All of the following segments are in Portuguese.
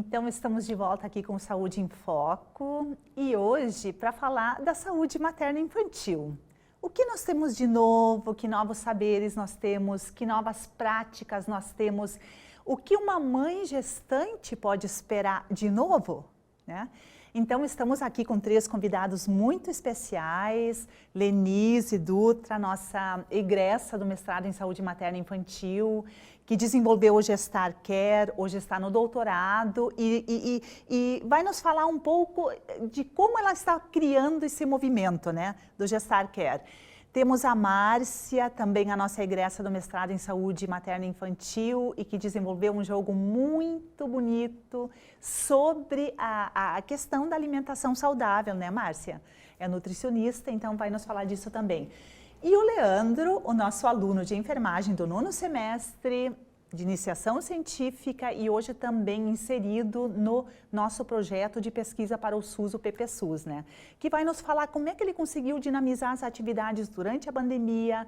Então, estamos de volta aqui com Saúde em Foco e hoje para falar da saúde materno-infantil. O que nós temos de novo, que novos saberes nós temos, que novas práticas nós temos, o que uma mãe gestante pode esperar de novo, né? Então, estamos aqui com 3 convidados muito especiais, Lenise Dutra, nossa egressa do mestrado em saúde materna e infantil, que desenvolveu o Gestar Care, hoje está no doutorado e vai nos falar um pouco de como ela está criando esse movimento, né, do Gestar Care. Temos a Márcia, também a nossa egressa do mestrado em saúde materna e infantil e que desenvolveu um jogo muito bonito sobre a questão da alimentação saudável, né, Márcia? É nutricionista, então vai nos falar disso também. E o Leandro, o nosso aluno de enfermagem do 9º semestre de iniciação científica e hoje também inserido no nosso projeto de pesquisa para o SUS, o PPSUS, né? Que vai nos falar como é que ele conseguiu dinamizar as atividades durante a pandemia,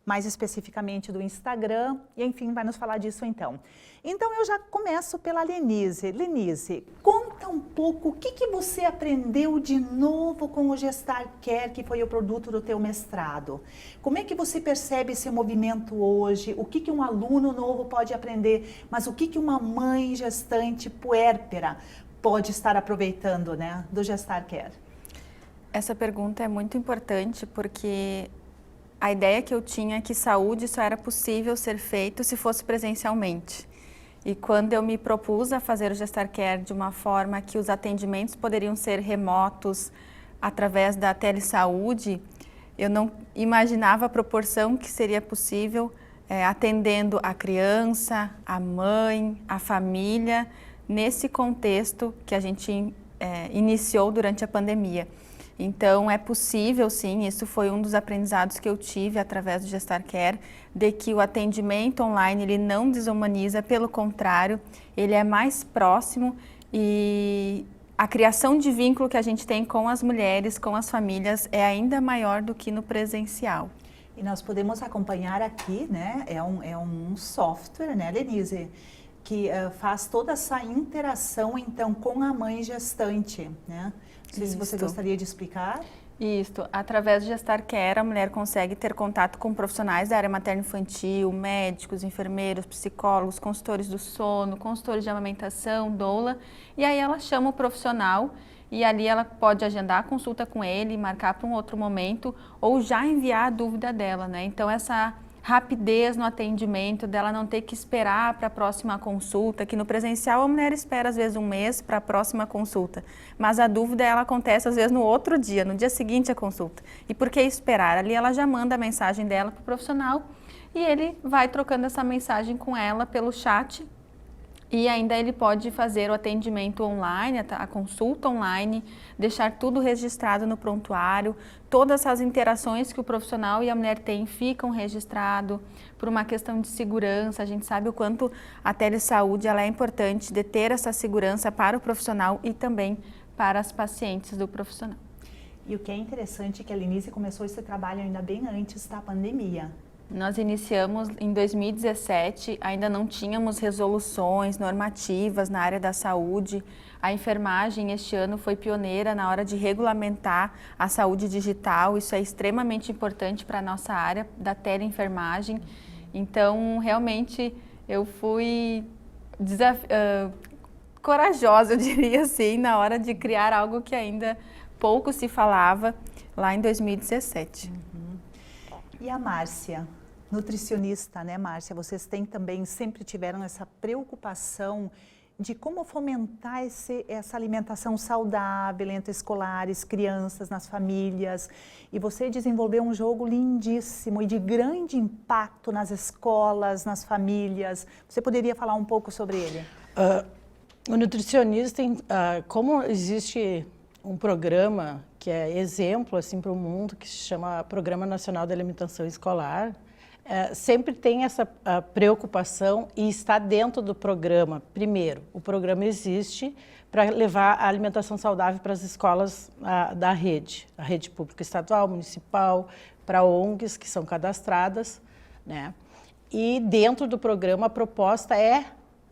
mais especificamente do Instagram, e enfim, vai nos falar disso então. Então eu já começo pela Lenise. Lenise, conta um pouco o que você aprendeu de novo com o Gestar Care, que foi o produto do teu mestrado. Como é que você percebe esse movimento hoje? O que um aluno novo pode aprender? Mas o que uma mãe gestante puérpera pode estar aproveitando, né, do Gestar Care? Essa pergunta é muito importante porque a ideia que eu tinha é que saúde só era possível ser feito se fosse presencialmente. E quando eu me propus a fazer o Gestar Care de uma forma que os atendimentos poderiam ser remotos através da telesaúde, eu não imaginava a proporção que seria possível atendendo a criança, a mãe, a família, nesse contexto que a gente iniciou durante a pandemia. Então, é possível, sim, isso foi um dos aprendizados que eu tive através do Gestar Care, de que o atendimento online ele não desumaniza, pelo contrário, ele é mais próximo e a criação de vínculo que a gente tem com as mulheres, com as famílias, é ainda maior do que no presencial. E nós podemos acompanhar aqui, né, é um software, né, Lenise, que faz toda essa interação, então, com a mãe gestante, né? Não sei se você gostaria de explicar. Isso, através do Gestar Care, a mulher consegue ter contato com profissionais da área materno-infantil, médicos, enfermeiros, psicólogos, consultores do sono, consultores de amamentação, doula, e aí ela chama o profissional e ali ela pode agendar a consulta com ele, marcar para um outro momento ou já enviar a dúvida dela, né? Então essa rapidez no atendimento, dela não ter que esperar para a próxima consulta, que no presencial a mulher espera às vezes um mês para a próxima consulta, mas a dúvida ela acontece às vezes no outro dia, no dia seguinte à consulta. E por que esperar? Ali ela já manda a mensagem dela para o profissional e ele vai trocando essa mensagem com ela pelo chat e ainda ele pode fazer o atendimento online, a consulta online, deixar tudo registrado no prontuário. Todas as interações que o profissional e a mulher têm ficam registradas por uma questão de segurança. A gente sabe o quanto a telesaúde ela é importante de ter essa segurança para o profissional e também para as pacientes do profissional. E o que é interessante é que a Lenise começou esse trabalho ainda bem antes da pandemia. Nós iniciamos em 2017, ainda não tínhamos resoluções normativas na área da saúde. A enfermagem este ano foi pioneira na hora de regulamentar a saúde digital. Isso é extremamente importante para a nossa área da teleenfermagem. Então, realmente, eu fui corajosa, eu diria assim, na hora de criar algo que ainda pouco se falava lá em 2017. E a Márcia, nutricionista, né, Márcia? Vocês também sempre tiveram essa preocupação de como fomentar essa alimentação saudável entre escolares, crianças, nas famílias. E você desenvolveu um jogo lindíssimo e de grande impacto nas escolas, nas famílias. Você poderia falar um pouco sobre ele? O nutricionista, como existe um programa que é exemplo assim, para o mundo, que se chama Programa Nacional de Alimentação Escolar, sempre tem essa preocupação e está dentro do programa. Primeiro, o programa existe para levar a alimentação saudável para as escolas da rede, a rede pública estadual, municipal, para ONGs que são cadastradas, né? E dentro do programa a proposta é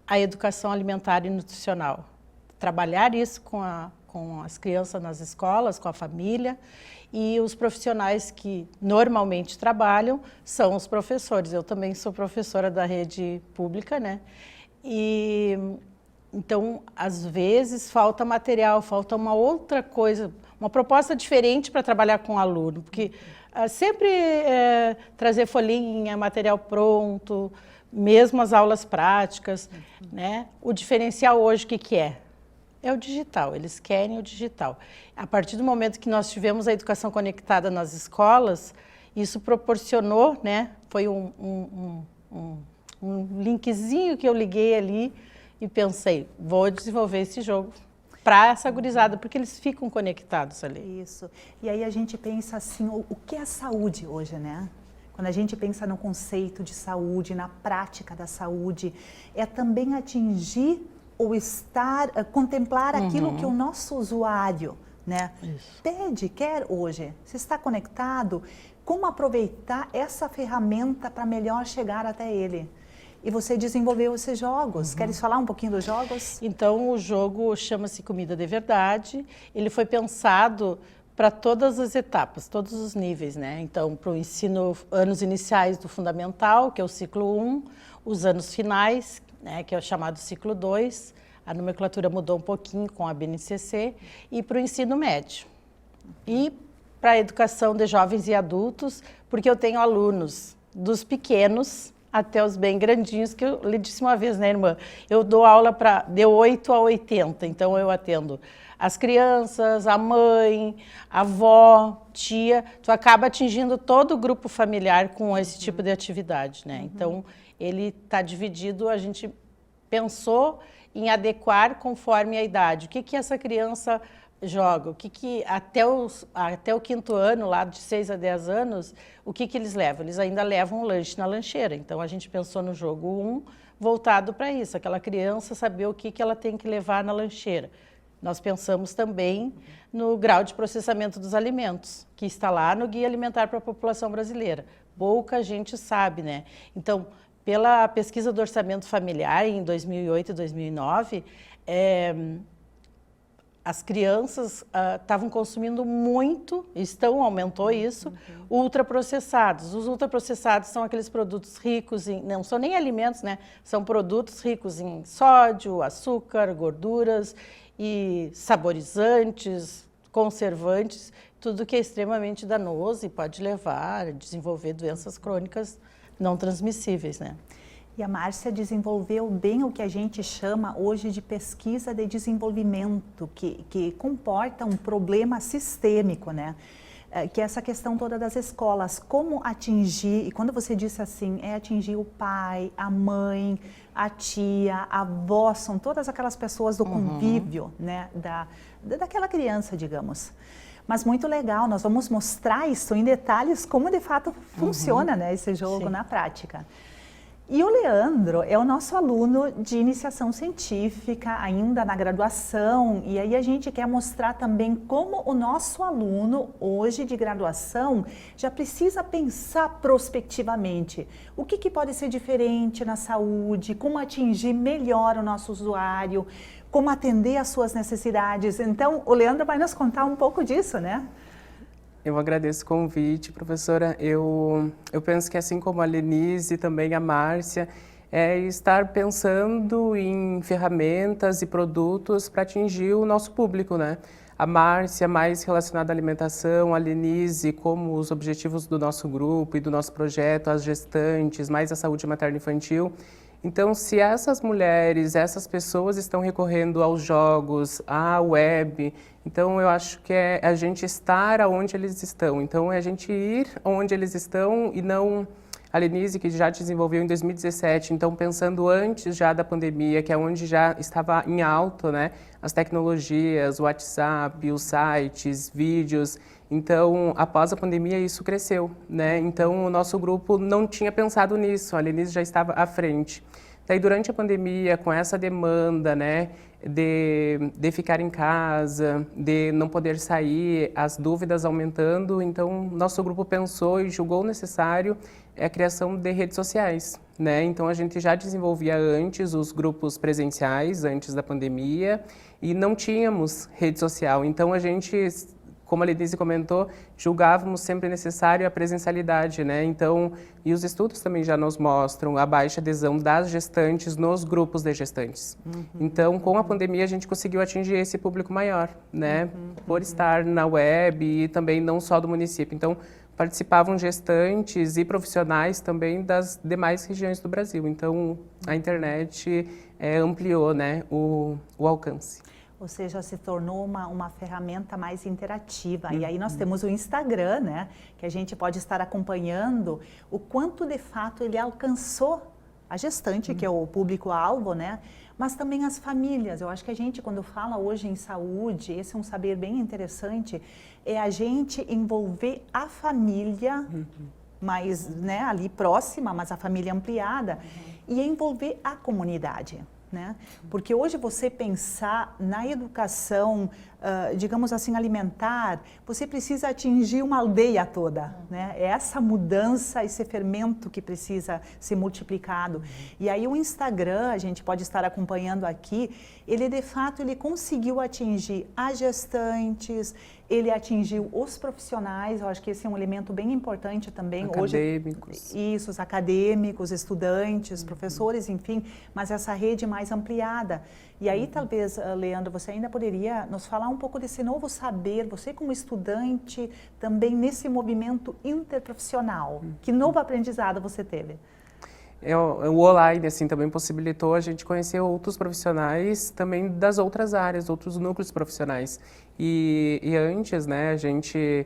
a educação alimentar e nutricional. trabalhar isso com as crianças nas escolas, com a família, e os profissionais que normalmente trabalham são os professores. Eu também sou professora da rede pública, né? E então, às vezes, falta material, falta uma outra coisa, uma proposta diferente para trabalhar com o aluno, porque sempre trazer folhinha, material pronto, mesmo as aulas práticas, né? O diferencial hoje, o que é? É o digital, eles querem o digital. A partir do momento que nós tivemos a educação conectada nas escolas, isso proporcionou, né? Foi um linkzinho que eu liguei ali e pensei, vou desenvolver esse jogo para essa gurizada, porque eles ficam conectados ali. Isso. E aí a gente pensa assim, o que é saúde hoje, né? Quando a gente pensa no conceito de saúde, na prática da saúde, é também atingir ou contemplar aquilo que o nosso usuário, né, pede, quer hoje. Se está conectado, como aproveitar essa ferramenta para melhor chegar até ele? E você desenvolveu esses jogos. Queres falar um pouquinho dos jogos? Então, o jogo chama-se Comida de Verdade. Ele foi pensado para todas as etapas, todos os níveis, né? Então, para o ensino, anos iniciais do fundamental, que é o ciclo 1, os anos finais, né, que é o chamado ciclo 2, a nomenclatura mudou um pouquinho com a BNCC, e para o ensino médio. E para a educação de jovens e adultos, porque eu tenho alunos dos pequenos até os bem grandinhos, que eu lhe disse uma vez, né, irmã? Eu dou aula de 8 a 80, então eu atendo as crianças, a mãe, a avó, tia, tu acaba atingindo todo o grupo familiar com esse tipo de atividade, né? Então, ele está dividido, a gente pensou em adequar conforme a idade. O que essa criança joga? O que até o 5º ano, lá de 6 a 10 anos, o que eles levam? Eles ainda levam um lanche na lancheira. Então, a gente pensou no jogo 1 voltado para isso, aquela criança saber o que ela tem que levar na lancheira. Nós pensamos também no grau de processamento dos alimentos, que está lá no Guia Alimentar para a População Brasileira. Pouca gente sabe, né? Então, pela pesquisa do orçamento familiar em 2008 e 2009, as crianças estavam consumindo muito, aumentou isso, ultraprocessados. Os ultraprocessados são aqueles produtos ricos em, não são nem alimentos, né? São produtos ricos em sódio, açúcar, gorduras e saborizantes, conservantes, tudo que é extremamente danoso e pode levar a desenvolver doenças crônicas não transmissíveis, né? E a Márcia desenvolveu bem o que a gente chama hoje de pesquisa de desenvolvimento, que comporta um problema sistêmico, né? Que é essa questão toda das escolas, como atingir, e quando você disse assim, atingir o pai, a mãe, a tia, a avó, são todas aquelas pessoas do convívio, né, daquela criança, digamos. Mas muito legal, nós vamos mostrar isso em detalhes, como de fato funciona, né, esse jogo na prática. E o Leandro é o nosso aluno de iniciação científica, ainda na graduação, e aí a gente quer mostrar também como o nosso aluno, hoje de graduação, já precisa pensar prospectivamente. O que pode ser diferente na saúde, como atingir melhor o nosso usuário, como atender às suas necessidades. Então, o Leandro vai nos contar um pouco disso, né? Eu agradeço o convite, professora. Eu penso que, assim como a Lenise e também a Márcia, é estar pensando em ferramentas e produtos para atingir o nosso público, né? A Márcia mais relacionada à alimentação, a Lenise como os objetivos do nosso grupo e do nosso projeto, as gestantes, mais a saúde materno-infantil. Então, se essas mulheres, essas pessoas estão recorrendo aos jogos, à web, então eu acho que é a gente estar onde eles estão. Então, é a gente ir onde eles estão e não... A Lenise, que já desenvolveu em 2017, então pensando antes já da pandemia, que é onde já estava em alta, né, as tecnologias, o WhatsApp, os sites, vídeos. Então, após a pandemia, isso cresceu, né? Então, o nosso grupo não tinha pensado nisso, a Lenise já estava à frente. Daí, durante a pandemia, com essa demanda, né, de ficar em casa, de não poder sair, as dúvidas aumentando, então nosso grupo pensou e julgou necessário a criação de redes sociais, né? Então a gente já desenvolvia antes os grupos presenciais, antes da pandemia, e não tínhamos rede social. Então a gente, como a Lenise comentou, julgávamos sempre necessário a presencialidade, né? Então, e os estudos também já nos mostram a baixa adesão das gestantes nos grupos de gestantes. Então, com a pandemia, a gente conseguiu atingir esse público maior, né? Por estar na web e também não só do município. Então, participavam gestantes e profissionais também das demais regiões do Brasil. Então, a internet ampliou, né, o alcance. Ou seja, se tornou uma ferramenta mais interativa. E aí nós temos o Instagram, né? Que a gente pode estar acompanhando o quanto de fato ele alcançou a gestante, que é o público-alvo, né? Mas também as famílias. Eu acho que a gente, quando fala hoje em saúde, esse é um saber bem interessante, é a gente envolver a família mais, né, ali próxima, mas a família ampliada, e envolver a comunidade. Né? Porque hoje você pensar na educação, digamos assim, alimentar, você precisa atingir uma aldeia toda, né? É essa mudança, esse fermento que precisa ser multiplicado. E aí o Instagram, a gente pode estar acompanhando aqui, ele de fato ele conseguiu atingir as gestantes, ele atingiu os profissionais, eu acho que esse é um elemento bem importante também. Acadêmicos. Hoje, isso, os acadêmicos, estudantes, professores, enfim, mas essa rede mais ampliada. E aí, talvez, Leandro, você ainda poderia nos falar um pouco desse novo saber, você como estudante, também nesse movimento interprofissional. Que novo aprendizado você teve? O online, assim, também possibilitou a gente conhecer outros profissionais também das outras áreas, outros núcleos profissionais. E antes, né, a gente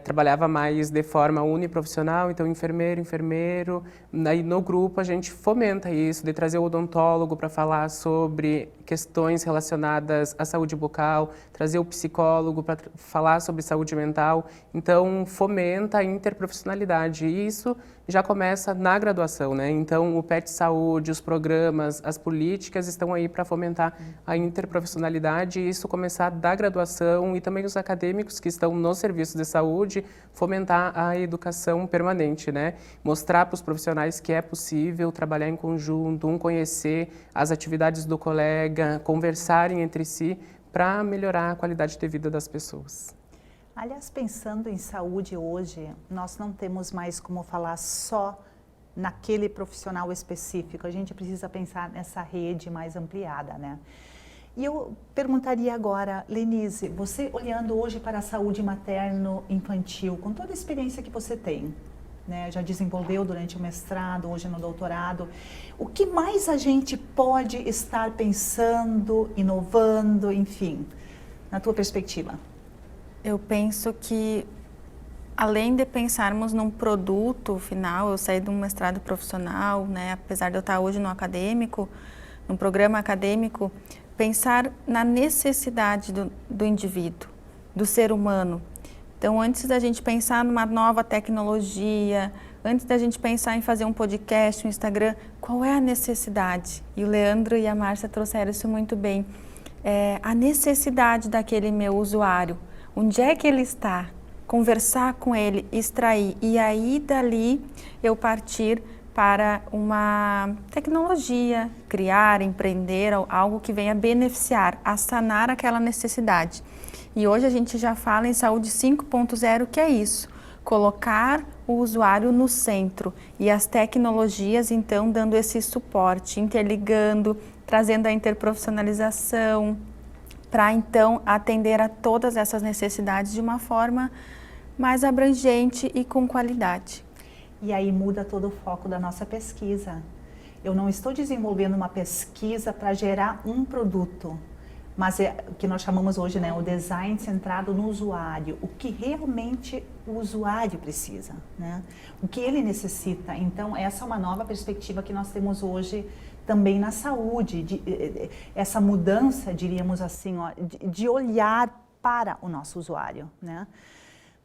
trabalhava mais de forma uniprofissional, então enfermeiro, aí no grupo a gente fomenta isso, de trazer o odontólogo para falar sobre questões relacionadas à saúde bucal, trazer o psicólogo para falar sobre saúde mental, então fomenta a interprofissionalidade e isso já começa na graduação, né? Então o PET Saúde, os programas, as políticas estão aí para fomentar a interprofissionalidade e isso começar da graduação e também os acadêmicos que estão no serviço de saúde, fomentar a educação permanente, né? Mostrar para os profissionais que é possível trabalhar em conjunto, conhecer as atividades do colega, conversarem entre si para melhorar a qualidade de vida das pessoas. Aliás, pensando em saúde hoje, nós não temos mais como falar só naquele profissional específico, a gente precisa pensar nessa rede mais ampliada, né? E eu perguntaria agora, Lenise, você olhando hoje para a saúde materno-infantil, com toda a experiência que você tem, né, já desenvolveu durante o mestrado, hoje no doutorado, o que mais a gente pode estar pensando, inovando, enfim, na tua perspectiva? Eu penso que, além de pensarmos num produto final, eu saí de um mestrado profissional, né, apesar de eu estar hoje no acadêmico, num programa acadêmico, pensar na necessidade do indivíduo, do ser humano. Então, antes da gente pensar numa nova tecnologia, antes da gente pensar em fazer um podcast, um Instagram, qual é a necessidade? E o Leandro e a Márcia trouxeram isso muito bem. A necessidade daquele meu usuário. Onde é que ele está? Conversar com ele, extrair. E aí, dali, eu partir para uma tecnologia, criar, empreender, algo que venha beneficiar, a sanar aquela necessidade. E hoje a gente já fala em saúde 5.0, que é isso, colocar o usuário no centro e as tecnologias, então, dando esse suporte, interligando, trazendo a interprofissionalização, para então atender a todas essas necessidades de uma forma mais abrangente e com qualidade. E aí muda todo o foco da nossa pesquisa. Eu não estou desenvolvendo uma pesquisa para gerar um produto, mas é o que nós chamamos hoje, né, o design centrado no usuário, o que realmente o usuário precisa, né? O que ele necessita. Então, essa é uma nova perspectiva que nós temos hoje também na saúde, essa mudança, diríamos assim, ó, de olhar para o nosso usuário, né?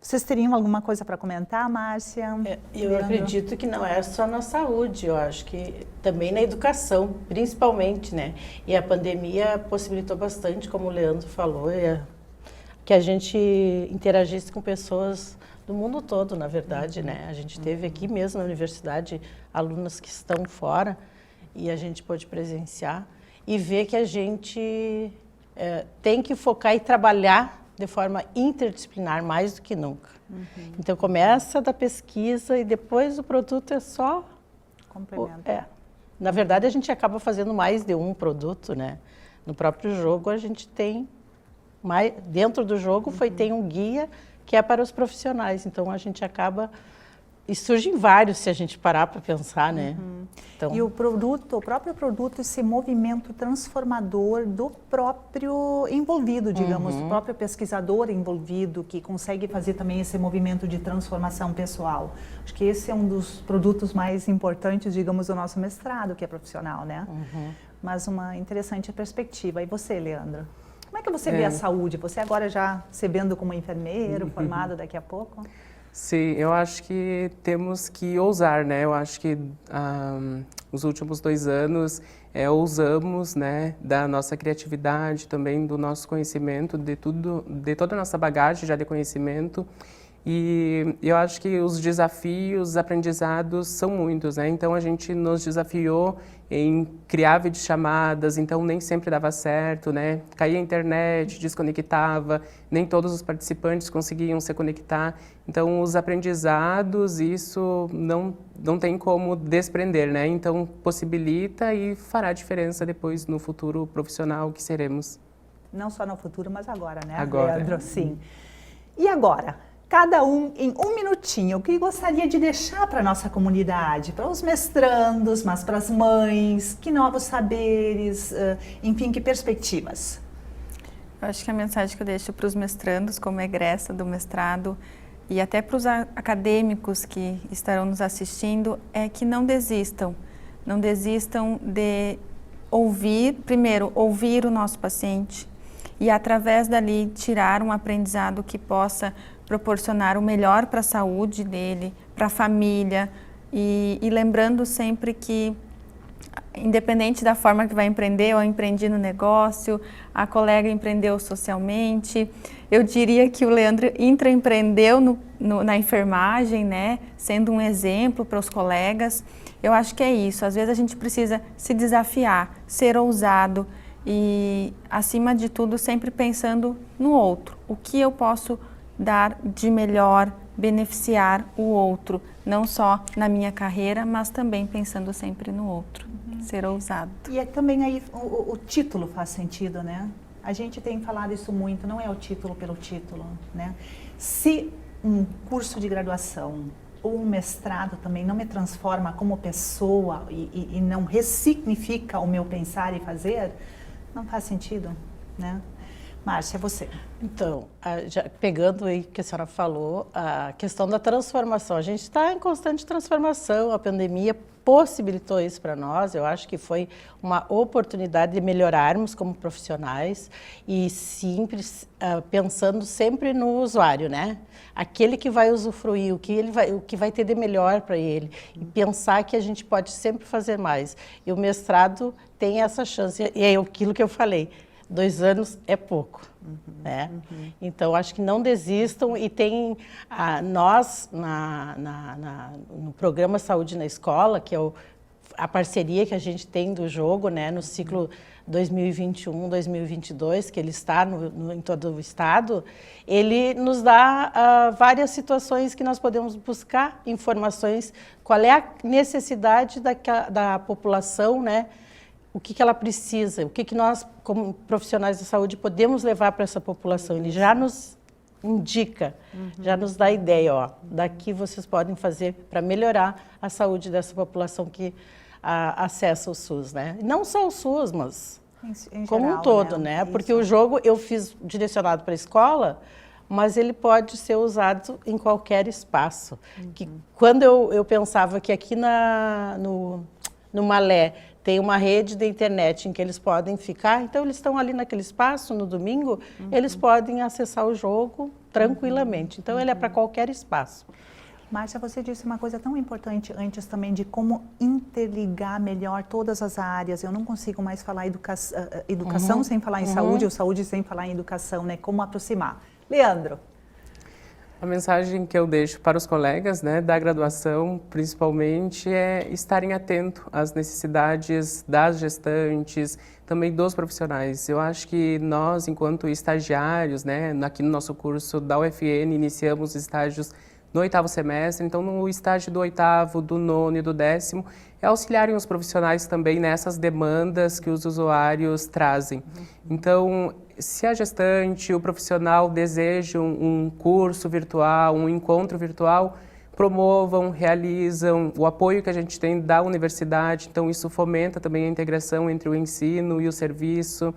Vocês teriam alguma coisa para comentar, Márcia? Eu Leandro? acredito que não é só na saúde, eu acho que também na educação, principalmente, né? E a pandemia possibilitou bastante, como o Leandro falou, que a gente interagisse com pessoas do mundo todo, na verdade, né? A gente teve aqui mesmo na universidade alunos que estão fora e a gente pôde presenciar e ver que a gente tem que focar e trabalhar de forma interdisciplinar mais do que nunca. Então começa da pesquisa e depois o produto é só Complemento. Na verdade a gente acaba fazendo mais de um produto, né? No próprio jogo a gente tem mais, dentro do jogo tem um guia que é para os profissionais. Então a gente acaba e surgem vários se a gente parar para pensar, né? Então, E o próprio produto, esse movimento transformador do próprio envolvido, digamos, do próprio pesquisador envolvido, que consegue fazer também esse movimento de transformação pessoal. Acho que esse é um dos produtos mais importantes, digamos, do nosso mestrado, que é profissional, né? Mas uma interessante perspectiva. E você, Leandro? Como é que você vê a saúde? Você agora já se vendo como enfermeiro, formado daqui a pouco? Sim, eu acho que temos que ousar, né? Eu acho que os últimos 2 anos ousamos, né, da nossa criatividade, também do nosso conhecimento, de toda a nossa bagagem já de conhecimento. E eu acho que os desafios, os aprendizados são muitos, né? Então a gente nos desafiou em criar videochamadas, então nem sempre dava certo, né? Caía a internet, desconectava, nem todos os participantes conseguiam se conectar. Então os aprendizados, isso não tem como desprender, né? Então possibilita e fará diferença depois no futuro profissional que seremos. Não só no futuro, mas agora, né, Agora. Leandro? Sim. E agora? Cada um em um minutinho, o que gostaria de deixar para a nossa comunidade, para os mestrandos, mas para as mães, que novos saberes, enfim, que perspectivas? Eu acho que a mensagem que eu deixo para os mestrandos, como egressa do mestrado, e até para os acadêmicos que estarão nos assistindo, é que não desistam de ouvir, primeiro, ouvir o nosso paciente e através dali tirar um aprendizado que possa proporcionar o melhor para a saúde dele, para a família e lembrando sempre que, independente da forma que vai empreender, eu empreendi no negócio, a colega empreendeu socialmente, eu diria que o Leandro intraempreendeu na enfermagem, né, sendo um exemplo para os colegas. Eu acho que é isso, às vezes a gente precisa se desafiar, ser ousado e, acima de tudo, sempre pensando no outro, o que eu posso dar de melhor, beneficiar o outro, não só na minha carreira, mas também pensando sempre no outro, ser ousado. E também aí o título faz sentido, né? A gente tem falado isso muito, não é o título pelo título, né? Se um curso de graduação ou um mestrado também não me transforma como pessoa e não ressignifica o meu pensar e fazer, não faz sentido, né? Márcia, você. Então, já pegando aí o que a senhora falou, a questão da transformação. A gente está em constante transformação, a pandemia possibilitou isso para nós. Eu acho que foi uma oportunidade de melhorarmos como profissionais e sempre pensando sempre no usuário, né? Aquele que vai usufruir, o que vai ter de melhor para ele. E pensar que a gente pode sempre fazer mais. E o mestrado tem essa chance, e é aquilo que eu falei. 2 anos é pouco, né? Então, acho que não desistam e tem nós, no programa Saúde na Escola, que é a parceria que a gente tem do jogo, né, no ciclo 2021-2022, que ele está em todo o estado, ele nos dá várias situações que nós podemos buscar informações, qual é a necessidade da população, né? O que ela precisa, o que nós, como profissionais de saúde, podemos levar para essa população. Ele já nos indica, já nos dá ideia, ó, daqui vocês podem fazer para melhorar a saúde dessa população que acessa o SUS, né? Não só o SUS, mas em como geral, um todo, né? Porque o jogo eu fiz direcionado para a escola, mas ele pode ser usado em qualquer espaço. Que, quando eu pensava que aqui no Malé tem uma rede de internet em que eles podem ficar, então eles estão ali naquele espaço, no domingo, eles podem acessar o jogo tranquilamente. Então, ele é para qualquer espaço. Márcia, você disse uma coisa tão importante antes também de como interligar melhor todas as áreas. Eu não consigo mais falar educação sem falar em saúde, ou saúde sem falar em educação, né? Como aproximar. Leandro. A mensagem que eu deixo para os colegas, né, da graduação, principalmente, é estarem atentos às necessidades das gestantes, também dos profissionais. Eu acho que nós, enquanto estagiários, né, aqui no nosso curso da UFN, iniciamos estágios no 8º semestre, então no estágio do 8º, do 9º e do 10º, é auxiliarem os profissionais também nessas demandas que os usuários trazem. Então, se a gestante, o profissional desejam um curso virtual, um encontro virtual, promovam, realizam o apoio que a gente tem da universidade, então isso fomenta também a integração entre o ensino e o serviço,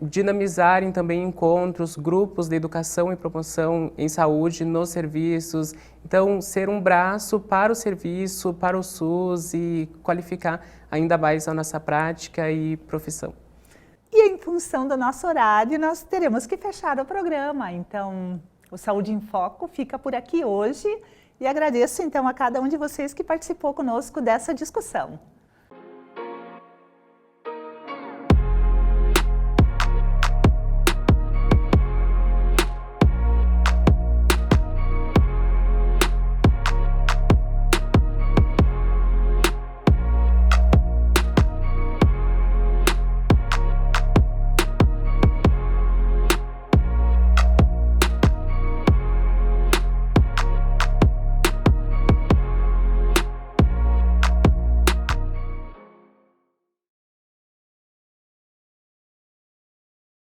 dinamizarem também encontros, grupos de educação e promoção em saúde nos serviços, então ser um braço para o serviço, para o SUS e qualificar ainda mais a nossa prática e profissão. E em função do nosso horário, nós teremos que fechar o programa. Então, o Saúde em Foco fica por aqui hoje e agradeço então a cada um de vocês que participou conosco dessa discussão.